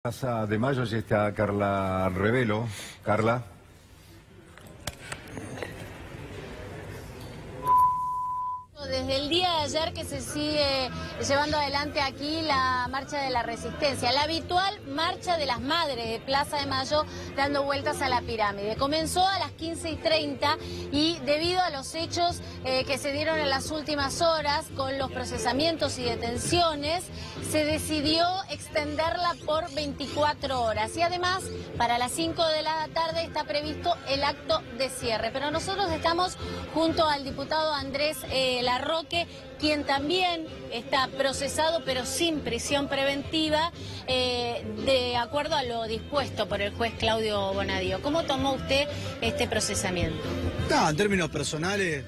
Plaza de Mayo ya está Carla Revelo. Carla. Desde el día de ayer que se sigue llevando adelante aquí la marcha de la resistencia, la habitual marcha de las madres de Plaza de Mayo dando vueltas a la pirámide. Comenzó a las 15:30 y debido a los hechos que se dieron en las últimas horas con los procesamientos y detenciones, se decidió extenderla por 24 horas y además para las 5 de la tarde está previsto el acto de cierre. Pero nosotros estamos junto al diputado Andrés Larroque, quien también está procesado pero sin prisión preventiva, de acuerdo a lo dispuesto por el juez Claudio Bonadío. ¿Cómo tomó usted este procesamiento? En términos personales,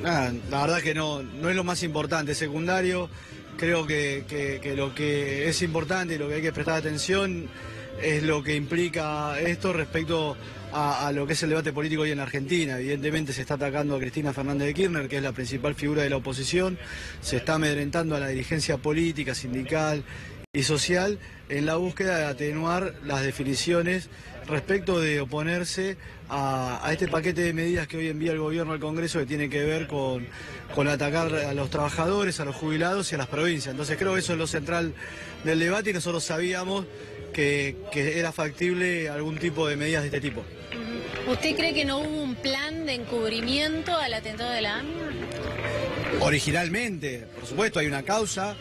la verdad que no es lo más importante, es secundario. Creo que lo que es importante y lo que hay que prestar atención es lo que implica esto respecto a lo que es el debate político hoy en Argentina. Evidentemente se está atacando a Cristina Fernández de Kirchner, que es la principal figura de la oposición, se está amedrentando a la dirigencia política, sindical y social en la búsqueda de atenuar las definiciones respecto de oponerse a este paquete de medidas que hoy envía el gobierno al Congreso, que tiene que ver con atacar a los trabajadores, a los jubilados y a las provincias. Entonces creo que eso es lo central del debate y nosotros sabíamos que era factible algún tipo de medidas de este tipo. ¿Usted cree que no hubo un plan de encubrimiento al atentado de la AMIA? Originalmente, por supuesto, hay una causa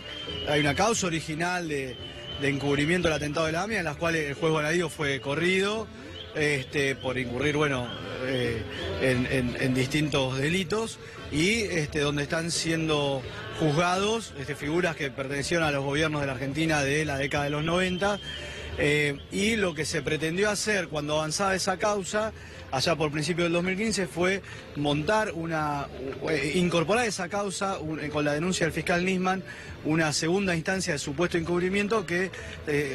original de encubrimiento del atentado de la AMIA, en las cuales el juez Bonadío fue corrido por incurrir, en distintos delitos y donde están siendo juzgados figuras que pertenecieron a los gobiernos de la Argentina de la década de los 90. Y lo que se pretendió hacer cuando avanzaba esa causa, allá por principios del 2015, fue incorporar esa causa con la denuncia del fiscal Nisman, una segunda instancia de supuesto encubrimiento que,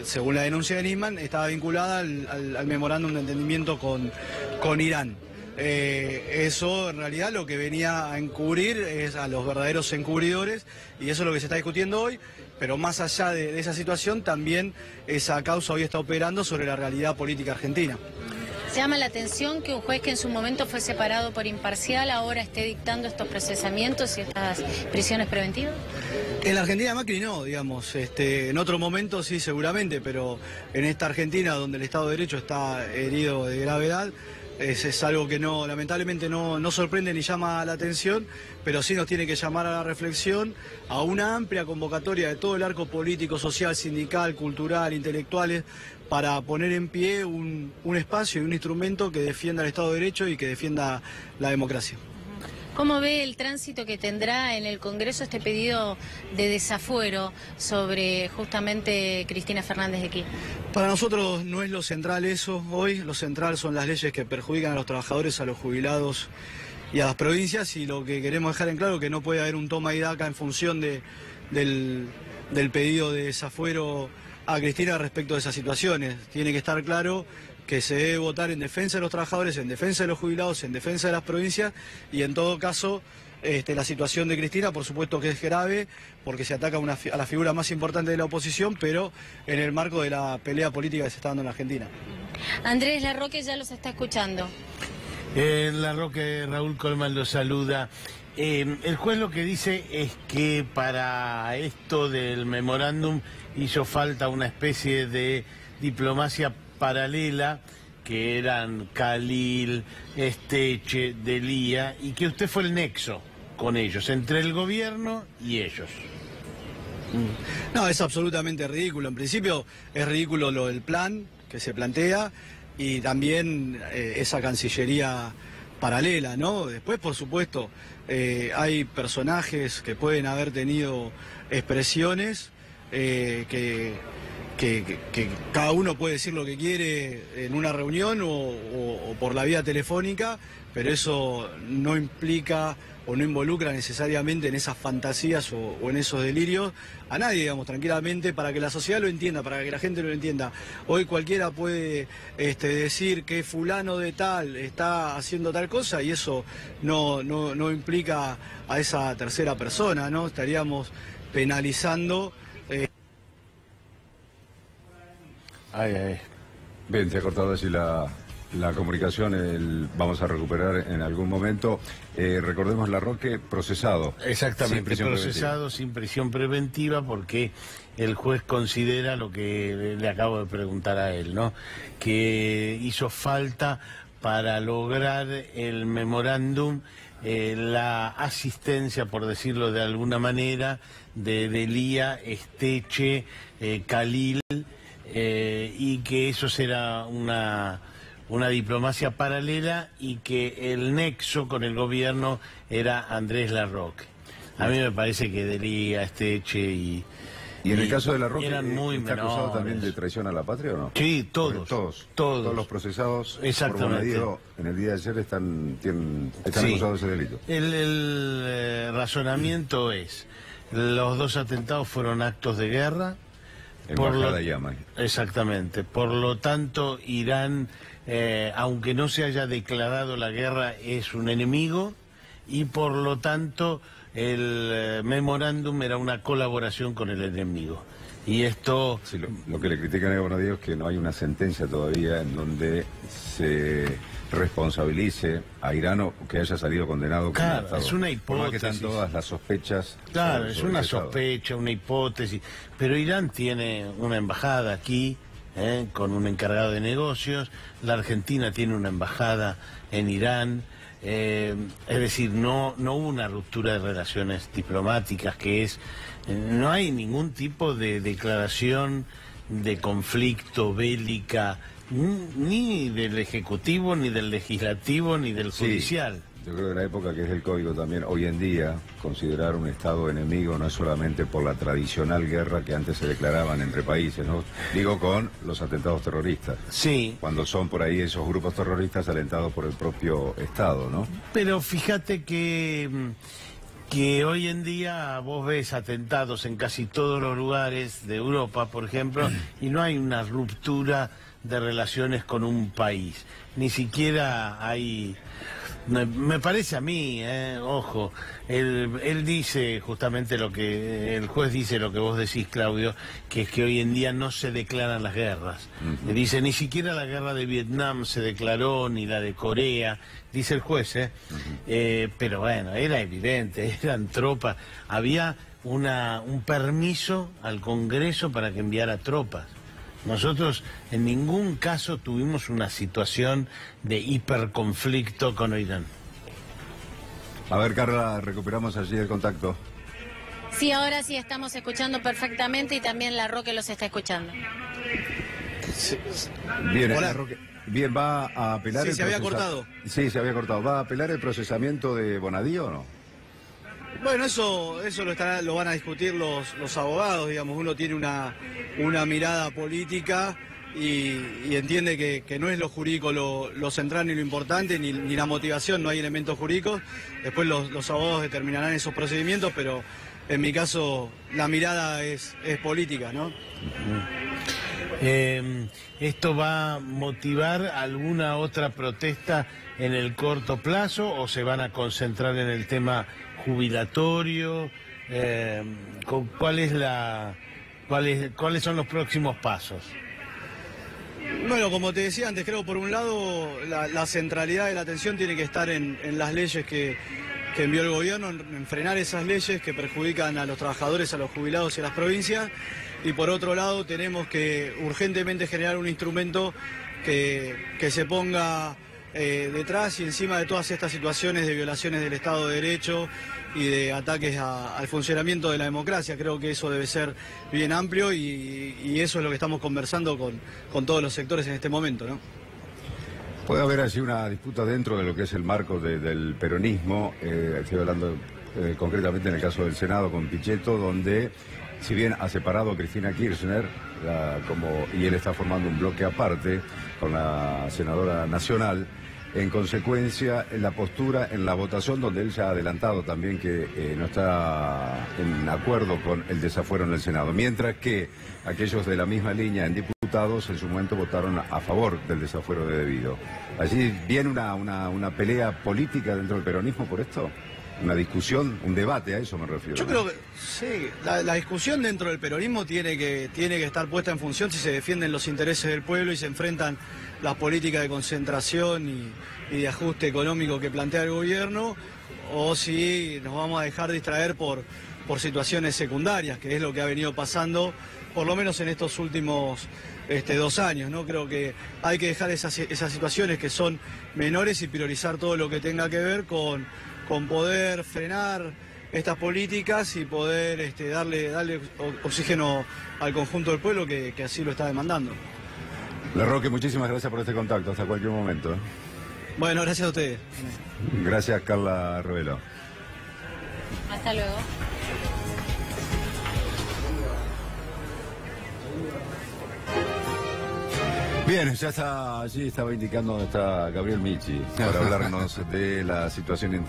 según la denuncia de Nisman, estaba vinculada al memorándum de entendimiento con Irán. Eso en realidad lo que venía a encubrir es a los verdaderos encubridores y eso es lo que se está discutiendo hoy, pero más allá de esa situación también esa causa hoy está operando sobre la realidad política argentina. Llama la atención que un juez que en su momento fue separado por imparcial ahora esté dictando estos procesamientos y estas prisiones preventivas. En la Argentina Macri no, digamos, en otro momento sí seguramente, pero en esta Argentina donde el Estado de Derecho está herido de gravedad, es algo que lamentablemente no sorprende ni llama la atención, pero sí nos tiene que llamar a la reflexión, a una amplia convocatoria de todo el arco político, social, sindical, cultural, intelectuales, para poner en pie un espacio y un instrumento que defienda el Estado de Derecho y que defienda la democracia. ¿Cómo ve el tránsito que tendrá en el Congreso este pedido de desafuero sobre justamente Cristina Fernández de Kirchner? Para nosotros no es lo central eso hoy, lo central son las leyes que perjudican a los trabajadores, a los jubilados y a las provincias, y lo que queremos dejar en claro es que no puede haber un toma y daca en función del pedido de desafuero a Cristina respecto de esas situaciones. Tiene que estar claro que se debe votar en defensa de los trabajadores, en defensa de los jubilados, en defensa de las provincias y en todo caso la situación de Cristina por supuesto que es grave porque se ataca a la figura más importante de la oposición, pero en el marco de la pelea política que se está dando en Argentina. Andrés Larroque ya los está escuchando. Larroque, Raúl Colman lo saluda. El juez lo que dice es que para esto del memorándum hizo falta una especie de diplomacia paralela, que eran Khalil, Esteche, Delía, y que usted fue el nexo con ellos, entre el gobierno y ellos. No, es absolutamente ridículo. En principio es ridículo lo del plan que se plantea y también esa cancillería paralela, ¿no? Después, por supuesto, hay personajes que pueden haber tenido expresiones que cada uno puede decir lo que quiere en una reunión o por la vía telefónica, pero eso no implica o no involucra necesariamente en esas fantasías o en esos delirios a nadie, digamos, tranquilamente, para que la sociedad lo entienda, para que la gente lo entienda. Hoy cualquiera puede decir que fulano de tal está haciendo tal cosa y eso no implica a esa tercera persona, ¿no? Estaríamos penalizando Ay, ay. Bien, se ha cortado así la comunicación, vamos a recuperar en algún momento. Recordemos Larroque procesado. Exactamente, procesado sin prisión preventiva porque el juez considera lo que le acabo de preguntar a él, ¿no? Que hizo falta para lograr el memorándum la asistencia, por decirlo de alguna manera, de Delia, Esteche, Khalil, y que eso será una diplomacia paralela y que el nexo con el gobierno era Andrés Larroque. A mí me parece que Delia, Esteche y en el caso de Larroque, eran muy ¿está acusado menores también de traición a la patria o no? Sí, todos. Todos los procesados por Bonadío en el día de ayer están acusados de ese delito. El razonamiento es, los dos atentados fueron actos de guerra. Embajada Yaman. Exactamente. Por lo tanto, Irán, aunque no se haya declarado la guerra, es un enemigo y por lo tanto el memorándum era una colaboración con el enemigo. Y esto... Sí, lo que le critican a Bonadío es que no hay una sentencia todavía en donde se responsabilice a Irán o que haya salido condenado. Claro, es una hipótesis. Por más que están todas las sospechas. Claro, es una sospecha, una hipótesis. Pero Irán tiene una embajada aquí, con un encargado de negocios. La Argentina tiene una embajada en Irán. Es decir, no hubo una ruptura de relaciones diplomáticas, no hay ningún tipo de declaración de conflicto bélica, ni del Ejecutivo, ni del Legislativo, ni del Judicial. Yo creo que en la época que es el código también, hoy en día, considerar un Estado enemigo no es solamente por la tradicional guerra que antes se declaraban entre países, ¿no? Digo con los atentados terroristas. Sí. Cuando son por ahí esos grupos terroristas alentados por el propio Estado, ¿no? Pero fíjate que hoy en día vos ves atentados en casi todos los lugares de Europa, por ejemplo, y no hay una ruptura de relaciones con un país. Ni siquiera hay... Me parece a mí, ojo, él dice justamente el juez dice lo que vos decís, Claudio, que es que hoy en día no se declaran las guerras. Dice, ni siquiera la guerra de Vietnam se declaró, ni la de Corea, dice el juez, pero bueno, era evidente, eran tropas, había un permiso al Congreso para que enviara tropas. Nosotros en ningún caso tuvimos una situación de hiperconflicto con Irán. A ver, Carla, recuperamos allí el contacto. Sí, ahora sí estamos escuchando perfectamente y también Larroque los está escuchando. Sí. Bien, bien, ¿va a apelar Sí, se había cortado. Sí, se había cortado. ¿Va a apelar el procesamiento de Bonadío o no? Bueno, eso lo van a discutir los abogados, digamos. Uno tiene una mirada política y entiende que no es lo jurídico lo central ni lo importante, ni la motivación, no hay elementos jurídicos. Después los abogados determinarán esos procedimientos, pero en mi caso la mirada es política, ¿no? ¿Esto va a motivar alguna otra protesta en el corto plazo o se van a concentrar en el tema jubilatorio? ¿Cuáles son los próximos pasos? Bueno, como te decía antes, creo por un lado la centralidad de la atención tiene que estar en las leyes que envió el gobierno, en frenar esas leyes que perjudican a los trabajadores, a los jubilados y a las provincias. Y por otro lado tenemos que urgentemente generar un instrumento que se ponga detrás y encima de todas estas situaciones de violaciones del Estado de Derecho y de ataques al funcionamiento de la democracia. Creo que eso debe ser bien amplio y eso es lo que estamos conversando con todos los sectores en este momento, ¿no? Puede haber así una disputa dentro de lo que es el marco del peronismo, estoy hablando concretamente en el caso del Senado con Pichetto, donde si bien ha separado a Cristina Kirchner, y él está formando un bloque aparte con la senadora nacional, en consecuencia, en la postura, en la votación, donde él ya ha adelantado también que no está en acuerdo con el desafuero en el Senado, mientras que aquellos de la misma línea en diputados en su momento votaron a favor del desafuero de debido. ¿Allí viene una pelea política dentro del peronismo por esto? una discusión, un debate, a eso me refiero. Yo creo que sí, la discusión dentro del peronismo tiene que estar puesta en función si se defienden los intereses del pueblo y se enfrentan las políticas de concentración y de ajuste económico que plantea el gobierno, o si nos vamos a dejar distraer por situaciones secundarias, que es lo que ha venido pasando, por lo menos en estos últimos 2 años, ¿no? Creo que hay que dejar esas situaciones que son menores y priorizar todo lo que tenga que ver con poder frenar estas políticas y poder darle oxígeno al conjunto del pueblo que así lo está demandando. Larroque, muchísimas gracias por este contacto, hasta cualquier momento. Bueno, gracias a ustedes. Gracias, Carla Rovelo. Hasta luego. Bien, ya está, allí estaba indicando dónde está Gabriel Michi para hablarnos de la situación internacional.